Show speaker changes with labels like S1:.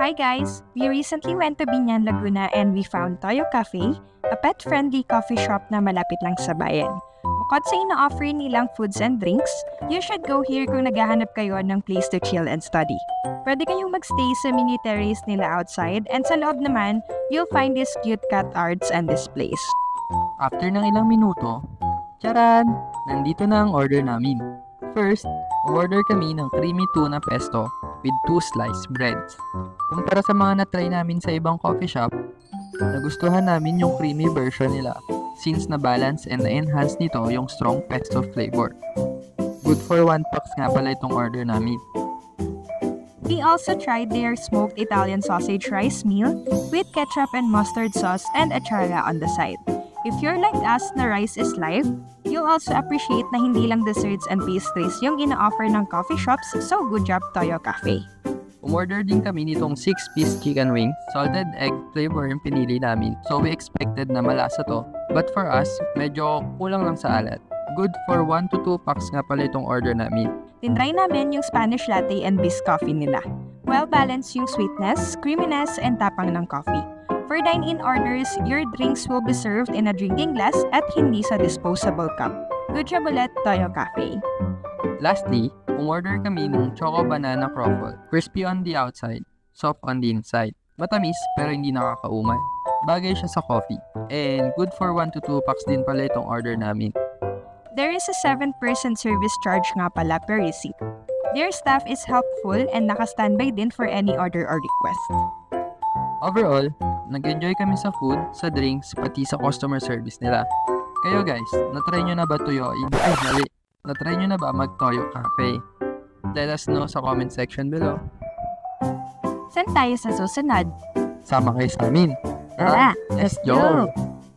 S1: Hi guys! We recently went to Binyan, Laguna and we found Toyo Cafe, a pet-friendly coffee shop na malapit lang sa bayan. Bukod sa ina-offer nilang foods and drinks, you should go here kung naghahanap kayo ng place to chill and study. Pwede kayong magstay sa mini terrace nila outside and sa loob naman, you'll find these cute cat arts and displays.
S2: After ng ilang minuto, charan! Nandito na ang order namin. First, order kami ng creamy tuna pesto with 2 sliced breads. Kumpara sa mga na-try namin sa ibang coffee shop, nagustuhan namin yung creamy version nila since na-balance and na-enhance nito yung strong pesto flavor. Good for 1 packs nga pala itong order namin.
S1: We also tried their smoked Italian sausage rice meal with ketchup and mustard sauce and achara on the side. If you're like us na rice is life, you'll also appreciate na hindi lang desserts and pastries yung ina-offer ng coffee shops, so good job Toyo Cafe.
S2: Umorder din kami nitong 6-piece chicken wing, salted egg flavor yung pinili namin, so we expected na malasa to. But for us, medyo kulang lang sa alat. Good for 1 to 2 packs nga pala itong order namin.
S1: Tinry namin yung Spanish latte and Biz coffee nila. Well-balanced yung sweetness, creaminess, and tapang ng coffee. For dine-in orders, your drinks will be served in a drinking glass at hindi sa disposable cup. Good job ulit, Toyo Cafe.
S2: Lastly, umorder kami ng Choco Banana Croffle. Crispy on the outside, soft on the inside. Matamis pero hindi nakakauman. Bagay siya sa coffee. And good for 1 to 2 packs din pala itong order namin.
S1: There is a 7% service charge nga pala per receipt. Their staff is helpful and naka-standby din for any order or request.
S2: Overall, nag-enjoy kami sa food, sa drinks, pati sa customer service nila. Kayo guys, na-try nyo na ba tuyoin? Na-try nyo na ba mag-Toyo Cafe? Let us know sa comment section below.
S1: Saan tayo sa susunod?
S2: Sama kayo sa amin.
S1: Tara,
S2: Let's go!